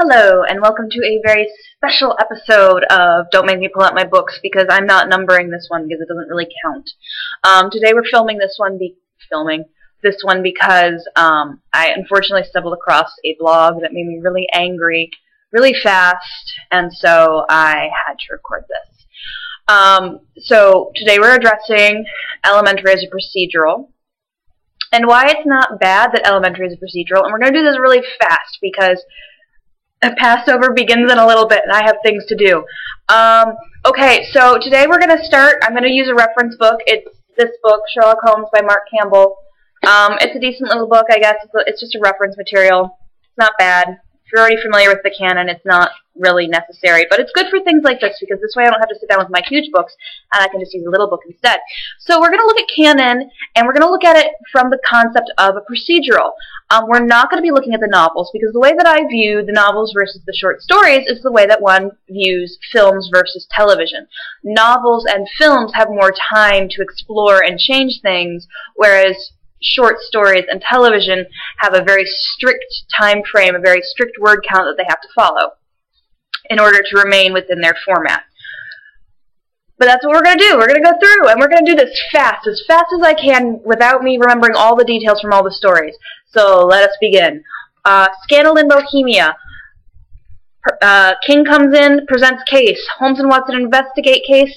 Hello, and welcome to a very special episode of Don't Make Me Pull Out My Books, because I'm not numbering this one because it doesn't really count. Today we're filming this one because I unfortunately stumbled across a blog that made me really angry really fast, and so I had to record this. So today we're addressing Elementary as a procedural, and why it's not bad that Elementary is a procedural, and we're going to do this really fast because Passover begins in a little bit, and I have things to do. Okay, so today we're going to start. I'm going to use a reference book. It's this book, Sherlock Holmes by Mark Campbell. It's a decent little book, I guess. It's just a reference material. It's not bad. If you're already familiar with the canon, it's not really necessary. But it's good for things like this, because this way I don't have to sit down with my huge books, and I can just use a little book instead. So we're going to look at canon, and we're going to look at it from the concept of a procedural. We're not going to be looking at the novels, because the way that I view the novels versus the short stories is the way that one views films versus television. Novels and films have more time to explore and change things, whereas short stories and television have a very strict time frame, a very strict word count that they have to follow in order to remain within their format. But that's what we're going to do. We're going to go through, and we're going to do this as fast as I can, without me remembering all the details from all the stories. So let us begin. Scandal in Bohemia. King comes in, presents case. Holmes and Watson investigate case.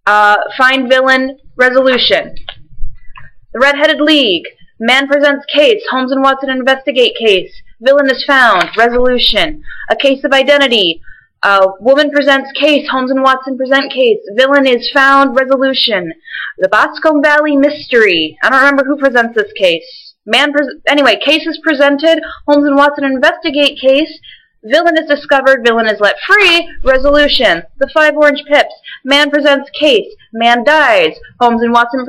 Find villain, resolution. The Red-Headed League. Man presents case. Holmes and Watson investigate case. Villain is found, resolution. A case of identity. Woman presents case. Holmes and Watson present case. Villain is found, resolution. The Boscombe Valley Mystery. I don't remember who presents this case. Anyway, case is presented. Holmes and Watson investigate case. Villain is discovered. Villain is let free. Resolution. The Five Orange Pips. Man presents case. Man dies. Holmes and Watson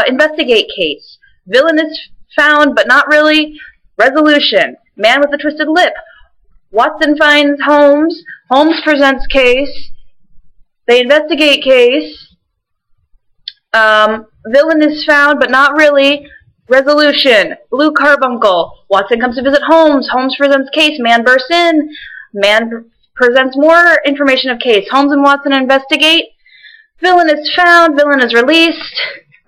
investigate case. Villain is found, but not really. Resolution. Man with a twisted lip. Watson finds Holmes. Holmes presents case. They investigate case. Villain is found, but not really. Resolution. Blue Carbuncle. Watson comes to visit Holmes. Holmes presents case. Man bursts in. Man presents more information of case. Holmes and Watson investigate. Villain is found. Villain is released.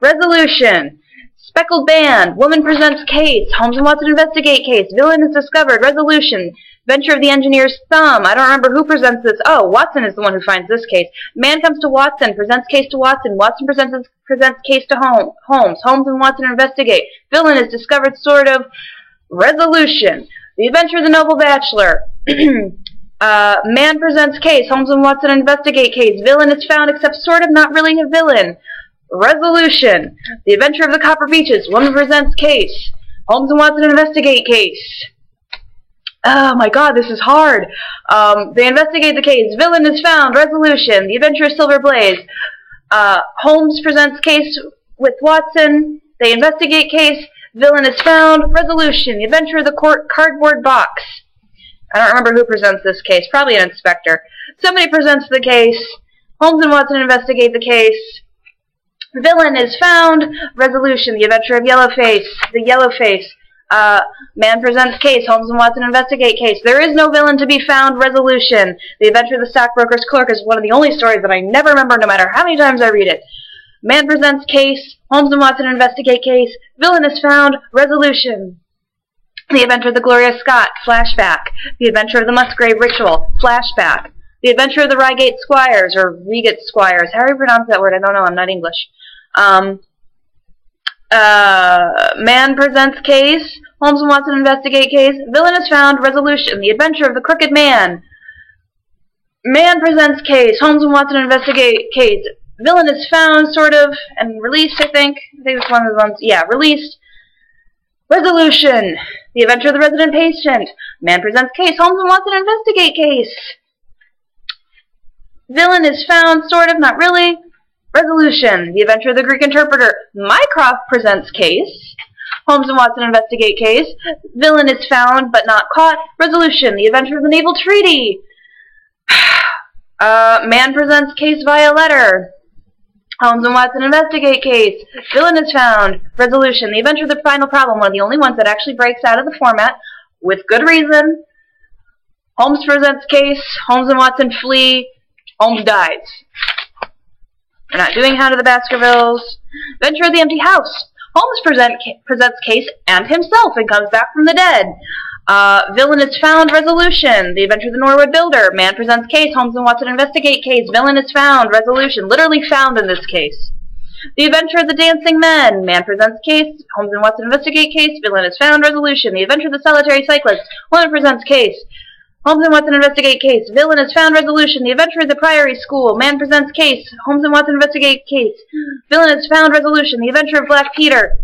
Resolution. Speckled Band. Woman presents case. Holmes and Watson investigate case. Villain is discovered. Resolution. Venture of the Engineer's Thumb. I don't remember who presents this. Oh, Watson is the one who finds this case. Man comes to Watson, presents case to Watson. Watson presents case to Holmes. Holmes and Watson investigate. Villain is discovered, sort of. Resolution. The Adventure of the Noble Bachelor. Man presents case. Holmes and Watson investigate case. Villain is found, except sort of, not really a villain. Resolution. The Adventure of the Copper Beeches. Woman presents case. Holmes and Watson investigate case. Oh my god, this is hard. They investigate the case. Villain is found. Resolution. The Adventure of Silver Blaze. Holmes presents case with Watson. They investigate case. Villain is found. Resolution. The Adventure of the Cardboard Box. I don't remember who presents this case. Probably an inspector. Somebody presents the case. Holmes and Watson investigate the case. Villain is found. Resolution. The Adventure of Yellowface. The Yellowface. Man presents case. Holmes and Watson investigate case. There is no villain to be found. Resolution. The Adventure of the Stockbroker's Clerk is one of the only stories that I never remember, no matter how many times I read it. Man presents case. Holmes and Watson investigate case. Villain is found. Resolution. The Adventure of the Gloria Scott. Flashback. The Adventure of the Musgrave Ritual. Flashback. The Adventure of the Reigate Squires, or Reigate Squires. How do you pronounce that word? I don't know. I'm not English. Man presents case. Holmes and Watson investigate case. Villain is found. Resolution. The Adventure of the Crooked Man. Man presents case. Holmes and Watson investigate case. Villain is found, sort of, and released, I think. I think it's one of the ones. Yeah, released. Resolution. The Adventure of the Resident Patient. Man presents case. Holmes and Watson investigate case. Villain is found, sort of, not really. Resolution. The Adventure of the Greek Interpreter. Mycroft presents case. Holmes and Watson investigate case. Villain is found, but not caught. Resolution. The Adventure of the Naval Treaty. Man presents case via letter. Holmes and Watson investigate case. Villain is found. Resolution. The Adventure of the Final Problem. One of the only ones that actually breaks out of the format with good reason. Holmes presents case. Holmes and Watson flee. Holmes dies. We're not doing Hound of the Baskervilles. Adventure of the Empty House. Holmes presents case and himself and comes back from the dead. Villain is found. Resolution. The Adventure of the Norwood Builder. Man presents case. Holmes and Watson investigate case. Villain is found. Resolution. Literally found in this case. The Adventure of the Dancing Men. Man presents case. Holmes and Watson investigate case. Villain is found. Resolution. The Adventure of the Solitary Cyclist. Woman presents case. Holmes and Watson investigate case. Villain is found. Resolution. The Adventure of the Priory School. Man presents case. Holmes and Watson investigate case. Villain is found. Resolution. The Adventure of Black Peter.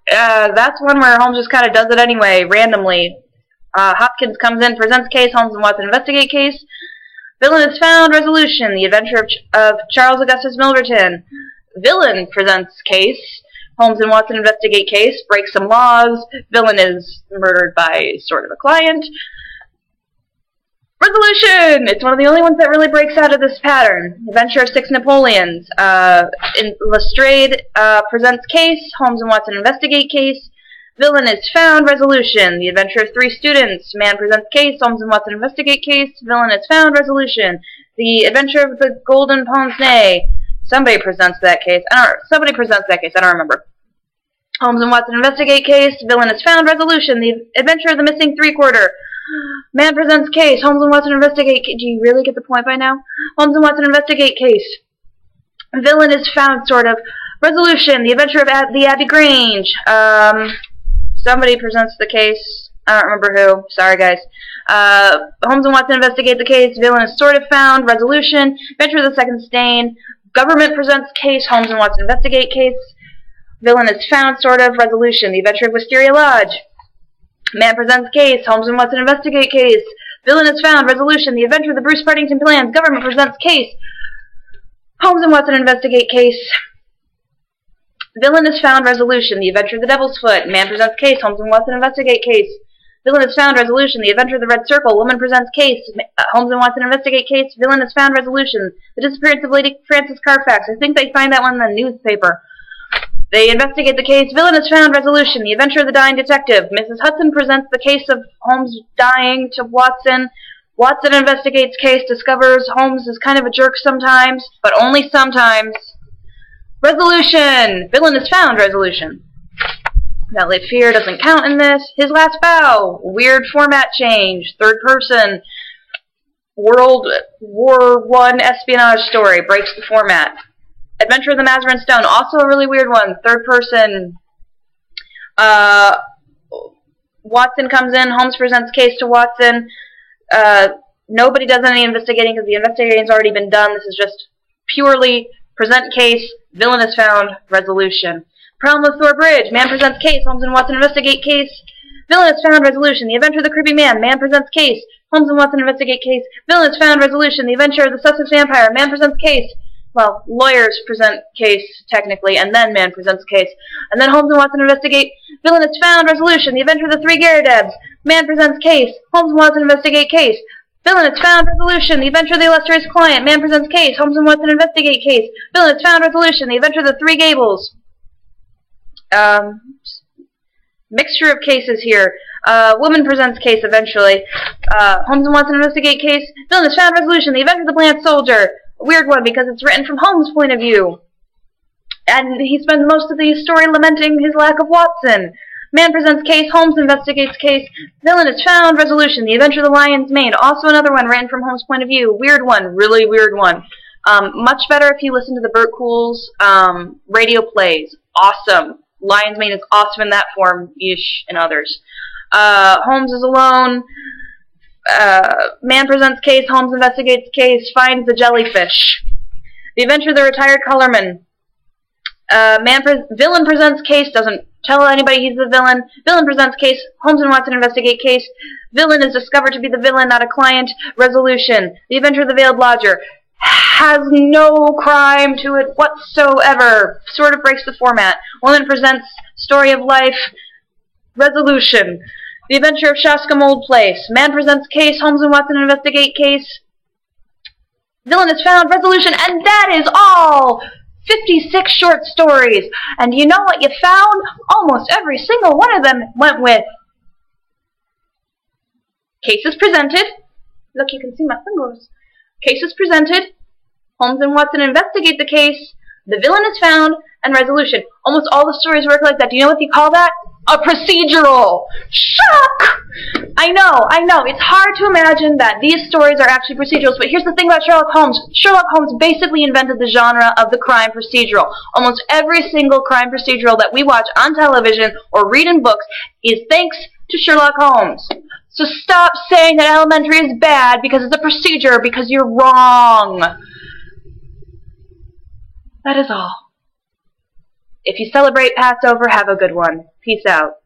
That's one where Holmes just kind of does it anyway, randomly. Hopkins comes in, presents case. Holmes and Watson investigate case. Villain is found. Resolution. The Adventure of Charles Augustus Milverton. Villain presents case. Holmes and Watson investigate case. Break some laws. Villain is murdered by sort of a client. Resolution! It's one of the only ones that really breaks out of this pattern. Adventure of Six Napoleons. Lestrade presents case. Holmes and Watson investigate case. Villain is found. Resolution. The Adventure of Three Students. Man presents case. Holmes and Watson investigate case. Villain is found. Resolution. The Adventure of the Golden Pince-Nez. Somebody presents that case. Somebody presents that case. I don't remember. Holmes and Watson investigate case. Villain is found. Resolution. The Adventure of the Missing Three-Quarter. Man presents case. Holmes and Watson investigate case. Do you really get the point by now? Holmes and Watson investigate case. Villain is found, sort of. Resolution. The Adventure of the Abbey Grange. Somebody presents the case. I don't remember who. Sorry, guys. Holmes and Watson investigate the case. Villain is sort of found. Resolution. Adventure of the Second Stain. Government presents case. Holmes and Watson investigate case. Villain is found, sort of. Resolution. The Adventure of Wisteria Lodge. Man presents case. Holmes and Watson investigate case. Villain is found. Resolution. The Adventure of the Bruce Partington Plans. Government presents case. Holmes and Watson investigate case. Villain is found. Resolution. The Adventure of the Devil's Foot. Man presents case. Holmes and Watson investigate case. Villain is found. Resolution. The Adventure of the Red Circle. Woman presents case. Holmes and Watson investigate case. Villain is found. Resolution. The Disappearance of Lady Frances Carfax. I think they find that one in the newspaper. They investigate the case. Villain is found. Resolution. The Adventure of the Dying Detective. Mrs. Hudson presents the case of Holmes dying to Watson. Watson investigates case, discovers Holmes is kind of a jerk sometimes, but only sometimes. Resolution. Villain is found. Resolution. That lit fear doesn't count in this. His Last Bow. Weird format change. Third person. World War I espionage story. Breaks the format. Adventure of the Mazarin Stone, also a really weird one. Third person. Watson comes in. Holmes presents case to Watson. Nobody does any investigating because the investigating's already been done. This is just purely present case. Villain is found. Resolution. Problem with Thor Bridge. Man presents case. Holmes and Watson investigate case. Villain is found. Resolution. The Adventure of the Creepy Man. Man presents case. Holmes and Watson investigate case. Villain is found. Resolution. The Adventure of the Sussex Vampire. Man presents case. Well, lawyers present case, technically, and then man presents case. And then Holmes and Watson investigate. Villain is found. Resolution. The Adventure of the Three Garridebs. Man presents case. Holmes and Watson investigate case. Villain is found. Resolution. The Adventure of the Illustrious Client. Man presents case. Holmes and Watson investigate case. Villain is found. Resolution. The Adventure of the Three Gables. Mixture of cases here. Woman presents case eventually. Holmes and Watson investigate case. Villain is found. Resolution. The Adventure of the Bland Soldier. Weird one because it's written from Holmes' point of view. And he spends most of the story lamenting his lack of Watson. Man presents case. Holmes investigates case. Villain is found. Resolution. The Adventure of the Lion's Mane. Also another one written from Holmes' point of view. Weird one. Really weird one. Much better if you listen to the Burt Cools radio plays. Awesome. Lion's Mane is awesome in that form-ish and others. Holmes is alone. Man presents case. Holmes investigates case. Finds the jellyfish. The Adventure of the Retired Colorman. Villain presents case. Doesn't tell anybody he's the villain. Villain presents case. Holmes and Watson investigate case. Villain is discovered to be the villain, not a client. Resolution. The Adventure of the Veiled Lodger. Has no crime to it whatsoever. Sort of breaks the format. Woman presents story of life. Resolution. The Adventure of Shaska Mold Place. Man presents case. Holmes and Watson investigate case. Villain is found. Resolution. And that is all! 56 short stories. And you know what you found? Almost every single one of them went with Case is presented. Look, you can see my fingers. Case is presented. Holmes and Watson investigate the case. The villain is found, and resolution. Almost all the stories work like that. Do you know what they call that? A procedural. Shock! I know. It's hard to imagine that these stories are actually procedurals, but here's the thing about Sherlock Holmes. Sherlock Holmes basically invented the genre of the crime procedural. Almost every single crime procedural that we watch on television or read in books is thanks to Sherlock Holmes. So stop saying that Elementary is bad because it's a procedure, because you're wrong. That is all. If you celebrate Passover, have a good one. Peace out.